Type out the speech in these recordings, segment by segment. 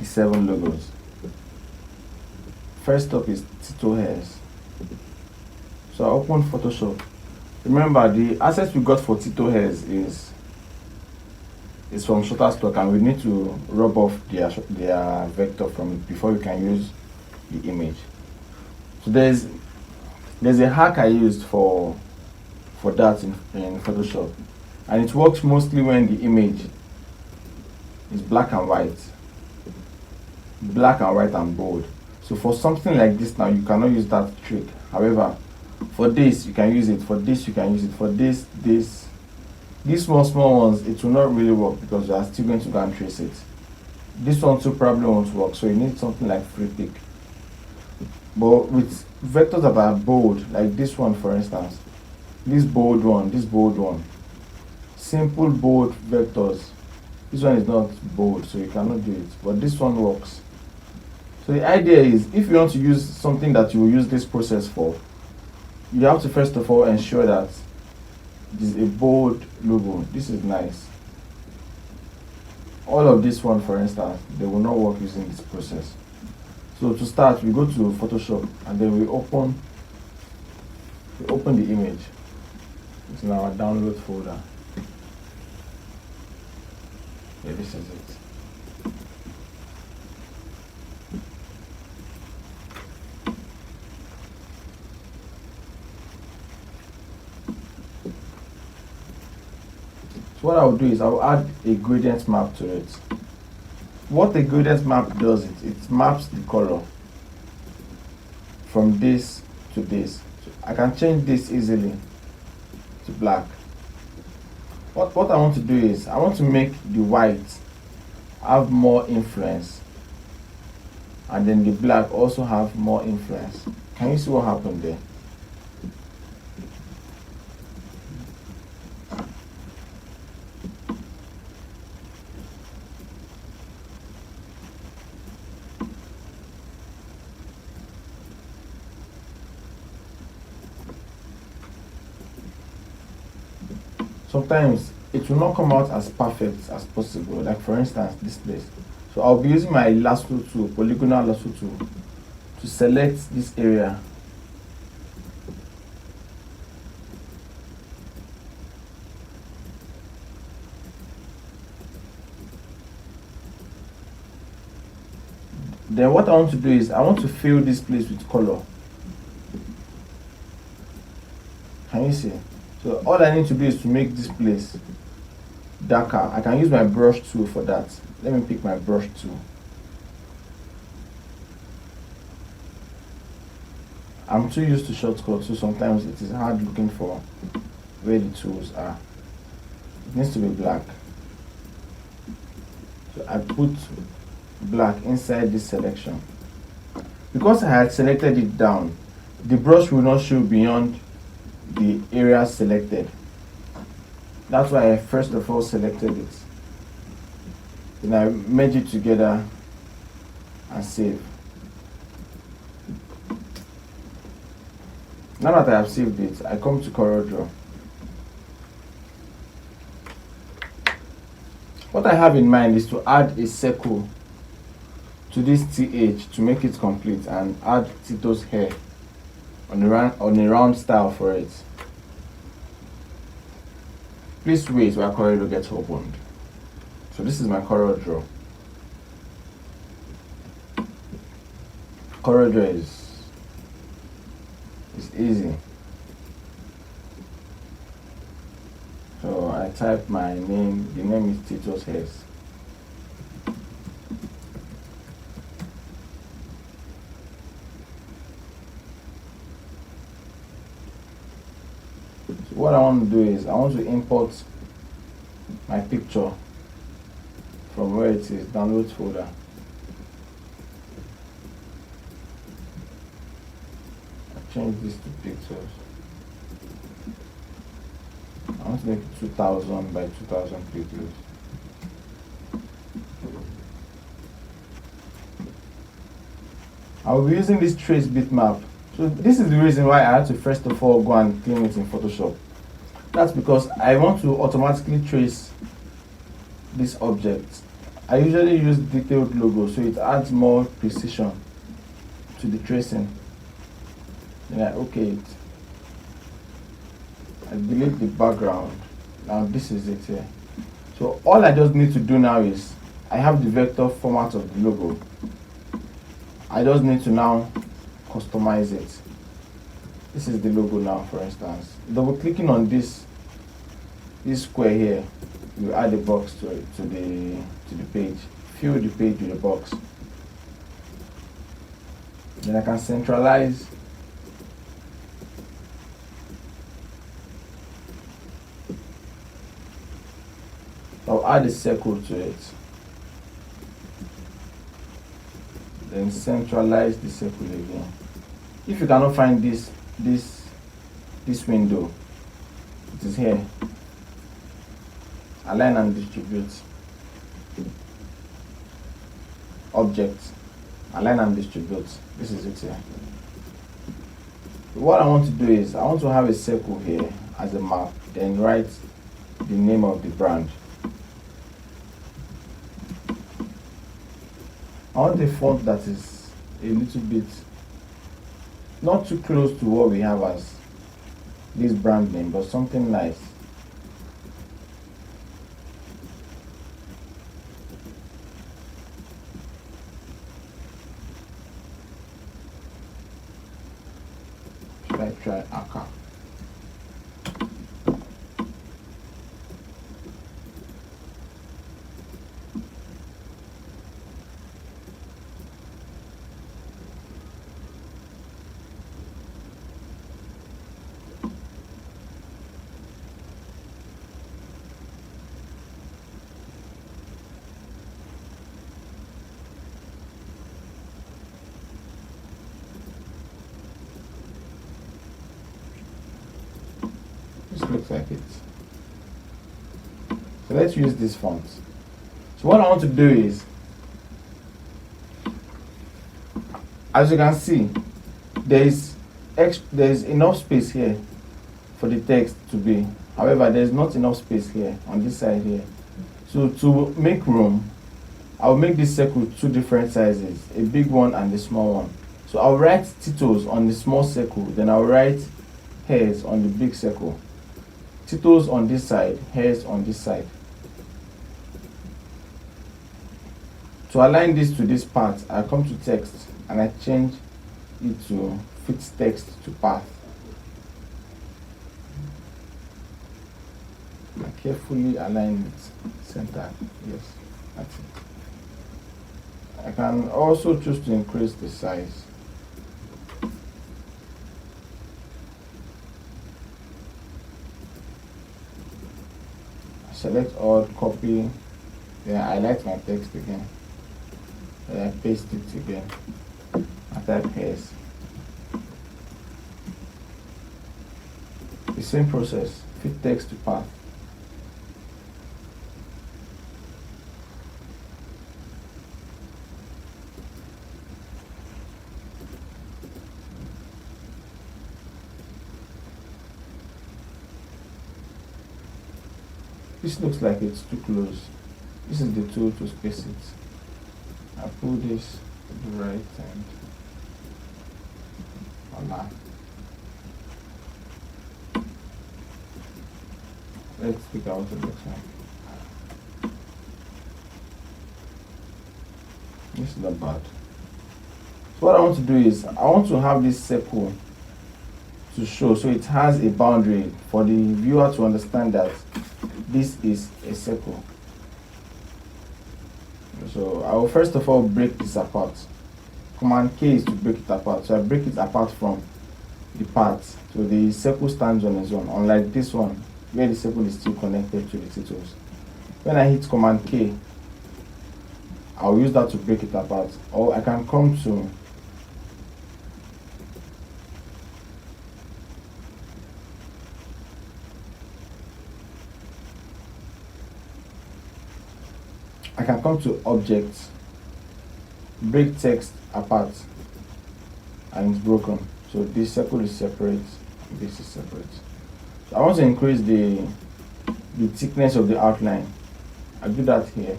the 7 logos. First up is Tito hairs. So I open Photoshop. Remember, the access we got for Tito hairs is from Shutterstock, and we need to rub off their vector from it before we can use the image. So there's a hack I used for that in Photoshop, and it works mostly when the image is black and white and bold. So for something like this now, you cannot use that trick. However, for this you can use it, for this you can use it, for this these small ones it will not really work because you are still going to go and trace it. This one too probably won't work, so you need something like free pick. But with vectors that are bold, like this one for instance, this bold one, simple bold vectors, this one is not bold so you cannot do it, but this one works. So the idea is, if you want to use something that you will use this process for, you have to first of all ensure that this is a bold logo. This is nice. All of this one for instance, they will not work using this process. So to start, we go to Photoshop and then we open the image. It's in our download folder. Yeah, this is it. So what I will do is I will add a gradient map to it. What a gradient map does, it maps the color from this to this. So I can change this easily to black. What I want to do is I want to make the white have more influence, and then the black also have more influence. Can you see what happened there? Sometimes it will not come out as perfect as possible, like for instance this place. So I'll be using my lasso tool, polygonal lasso tool, to select this area. Then what I want to do is I want to fill this place with color. Can you see? So all I need to do is to make this place darker. I can use my brush tool for that. Let me pick my brush tool. I'm too used to shortcuts, so sometimes it is hard looking for where the tools are. It needs to be black. So I put black inside this selection. Because I had selected it down, the brush will not show beyond the area selected. That's why I first of all selected it. Then I merge it together and save. Now that I have saved it, I come to CorelDRAW. What I have in mind is to add a circle to this TH to make it complete, and add Teetos hair on a round style for it. Please wait while CorelDRAW gets opened. So this is my CorelDRAW. CorelDRAW is easy. So I type my name. The name is Teetos hairs. What I want to do is I want to import my picture from where it is, downloads folder. I change this to pixels. I want to make it 2000 by 2000 pixels. I'll be using this trace bitmap. So this is the reason why I had to first of all go and clean it in Photoshop. That's because I want to automatically trace this object. I usually use detailed logo so it adds more precision to the tracing. Then I OK it. I delete the background. Now this is it here. So all I just need to do now is I have the vector format of the logo. I just need to now customize it. This is the logo now, for instance. Double clicking on this square here, you add a box to it, to the page. Fill the page with a box. Then I can centralize I'll add a circle to it. Then centralize the circle again. If you cannot find this window, it is here. Align and distribute. Object. Align and distribute. This is it here. What I want to do is I want to have a circle here as a mark, then write the name of the brand. I want a font that is a little bit not too close to what we have as this brand name, but something nice. Should I try Aka? This looks like it. So let's use this font. So what I want to do is, as you can see, there is enough space here for the text to be. However, there is not enough space here on this side here. So to make room, I'll make this circle two different sizes, a big one and a small one. So I'll write Teetos on the small circle, then I'll write hairs on the big circle. Teetos on this side, hairs on this side. To align this to this part, I come to text and I change it to fit text to path. I carefully align it center. Yes, that's it. I can also choose to increase the size. Select all, copy, then I highlight my text again. Then I paste it again. I type paste. The same process, fit text to path. This looks like it's too close. This is the tool to space it. I pull this to the right and voila. Let's pick out the next one. This is not bad. So what I want to do is I want to have this circle to show, so it has a boundary for the viewer to understand that this is a circle. So I will first of all break this apart. Command K is to break it apart. So I break it apart from the part. So the circle stands on its own, unlike this one, where the circle is still connected to the Teetos. When I hit Command K, I'll use that to break it apart. Or I can come to Objects, break text apart, and it's broken. So this circle is separate, this is separate. So I want to increase the thickness of the outline. I do that here.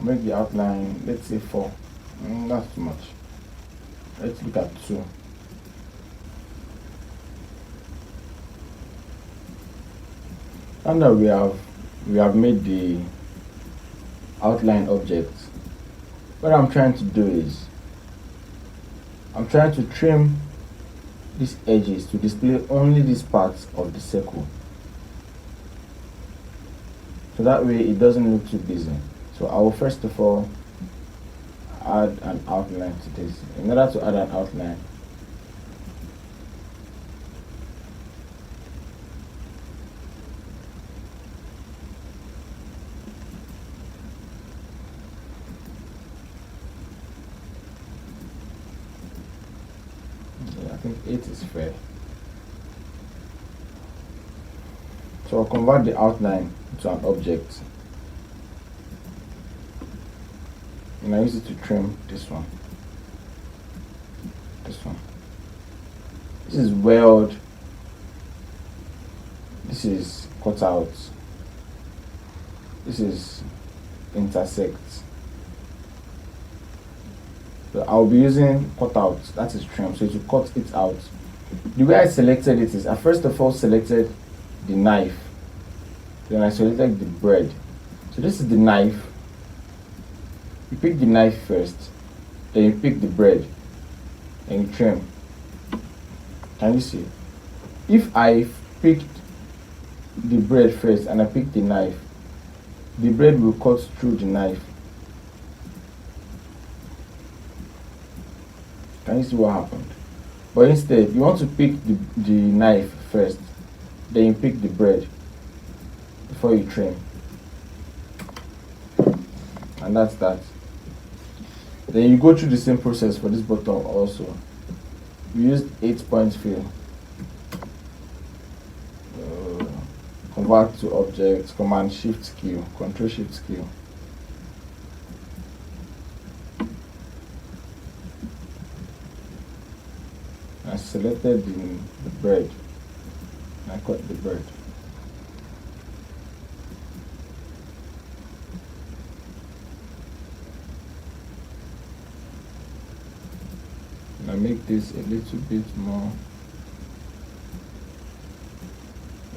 Make the outline, let's say 4. That's too much. Let's look at 2. And now we have made the outline object. What I'm trying to do is I'm trying to trim these edges to display only these parts of the circle, so that way it doesn't look too busy. So I will first of all add an outline to this. In order to add an outline, I think 8 is fair. So I'll convert the outline to an object, and I use it to trim this one. This is weld. This is cut out. This is intersect. So I'll be using cut out, that is trim, so to cut it out. The way I selected it is I first of all selected the knife, then I selected the bread. So this is the knife. You pick the knife first, then you pick the bread and you trim. Can you see? If I picked the bread first and I pick the knife, the bread will cut through the knife. Can you see what happened? But instead, you want to pick the knife first, then you pick the bread before you trim. And that's that. Then you go through the same process for this bottom also. We used 8-point fill. Convert to objects, Command Shift Q, Control Shift Q. I selected the bread. I cut the bread. And I make this a little bit more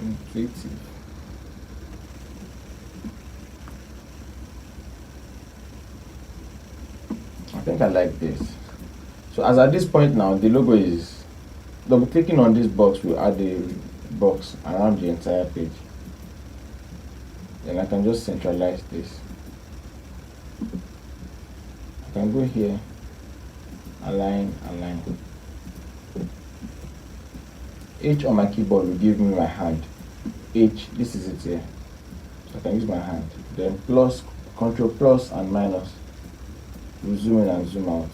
intuitive. I think I like this. So as at this point now, the logo is double clicking on this box will add a box around the entire page. Then I can just centralize this. I can go here, align. H on my keyboard will give me my hand. H, this is it here. So I can use my hand. Then plus, Control plus and minus. We'll zoom in and zoom out.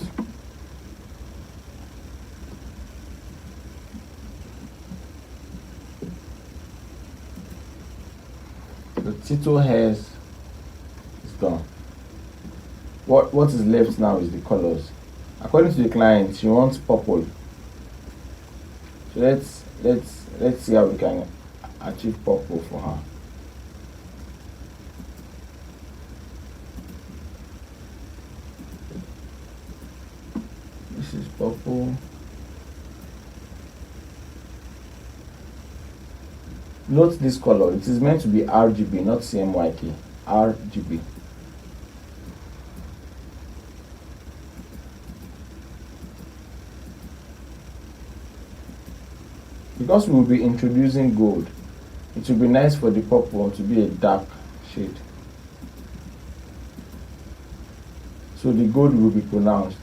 The Teetos hairs is done. What is left now is the colors. According to the client, she wants purple. So let's see how we can achieve purple for her. This is purple. Note this color. It is meant to be RGB, not CMYK. RGB. Because we will be introducing gold, it will be nice for the purple to be a dark shade. So the gold will be pronounced.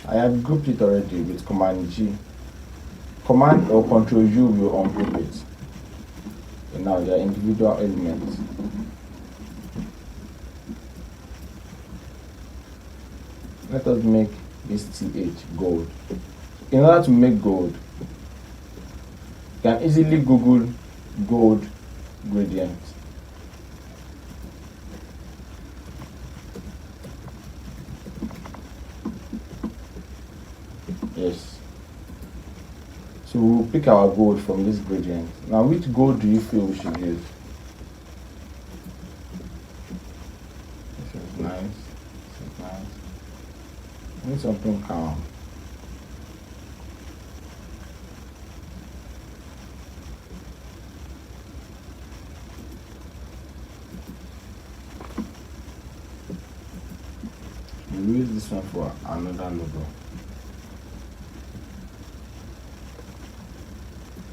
I have grouped it already with Command G. Command or Control U will ungroup it. And now they are individual elements. Let us make this TH gold. In order to make gold, you can easily Google gold gradient. Yes. So we'll pick our gold from this gradient. Now, which gold do you feel we should use? This is nice. This is nice. I need something calm. We'll use this one for another logo.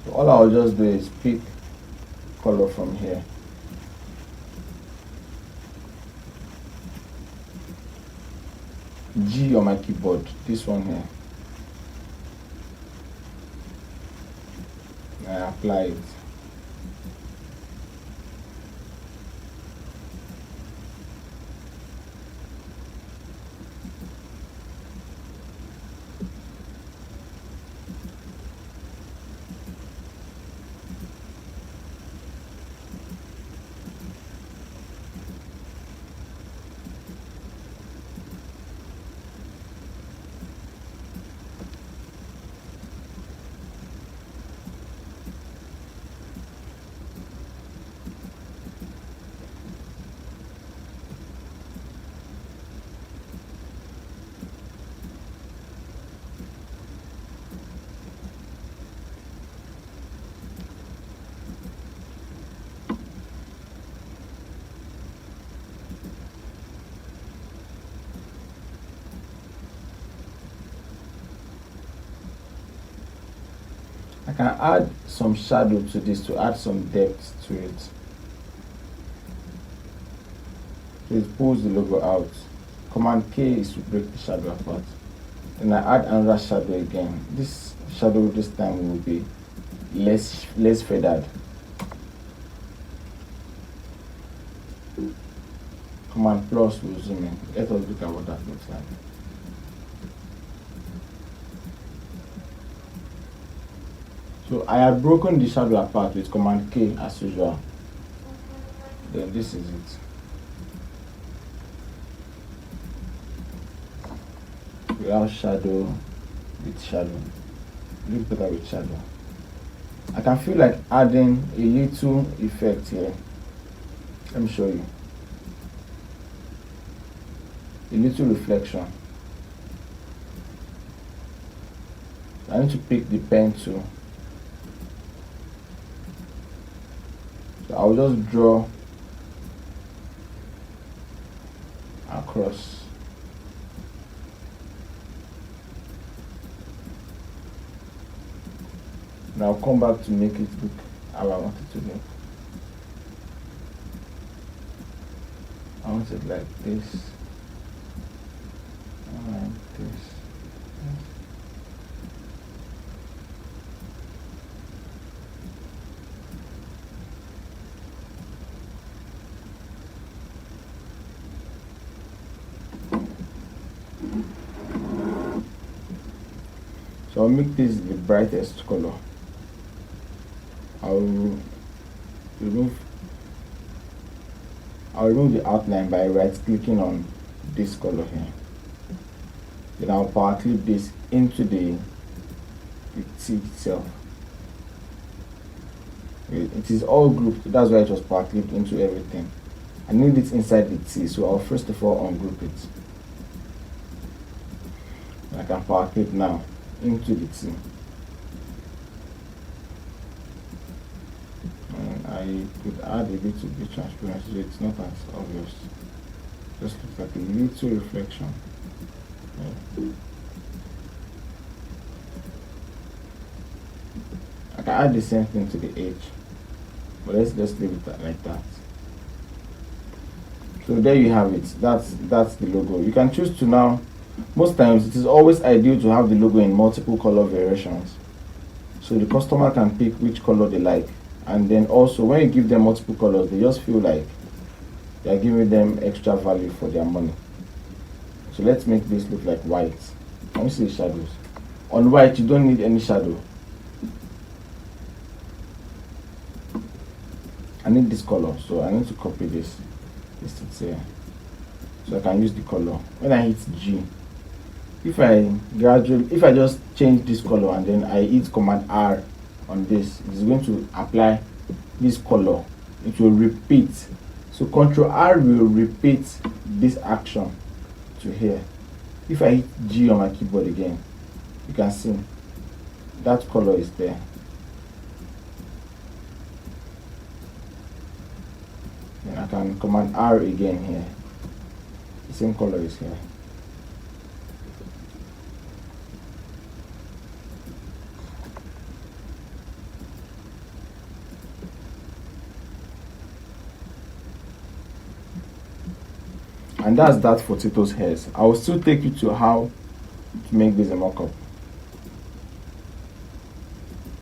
So all I'll just do is pick color from here. G on my keyboard, this one here. I apply it. I can add some shadow to this to add some depth to it. So it pulls the logo out. Command K is to break the shadow apart. Then I add another shadow again. This shadow this time will be less feathered. Command plus will zoom in. Let us look at what that looks like. So I have broken the shadow apart with Command K as usual. Then this is it. Without shadow, with shadow. Look better with shadow. I can feel like adding a little effect here. Let me show you. A little reflection. I need to pick the pen tool. So I'll just draw across. And I'll come back to make it look how I want it to look. I want it like this. Like this. So I'll make this the brightest color. I'll remove the outline by right clicking on this color here. Then I'll power clip this into the T itself. It is all grouped, that's why it was power clipped into everything. I need it inside the T, so I'll first of all ungroup it. I can power clip now into the T. And I could add a little bit transparency so it's not as obvious. Just looks like a little reflection. Yeah. I can add the same thing to the edge, but let's just leave it like that. So there you have it. That's the logo. You can choose to now Most times it is always ideal to have the logo in multiple color variations, so the customer can pick which color they like. And then also when you give them multiple colors, they just feel like you are giving them extra value for their money. So let's make this look like white. Let me see the shadows. On white, you don't need any shadow. I need this color, so I need to copy this. Paste it here, so I can use the color. When I hit G, if I just change this color and then I hit Command R on this, it is going to apply this color. It will repeat. So Control R will repeat this action to here. If I hit G on my keyboard again, you can see that color is there. Then I can Command R again here. The same color is here. And that's that for Teetos hairs. I will still take you to how to make this a mock-up.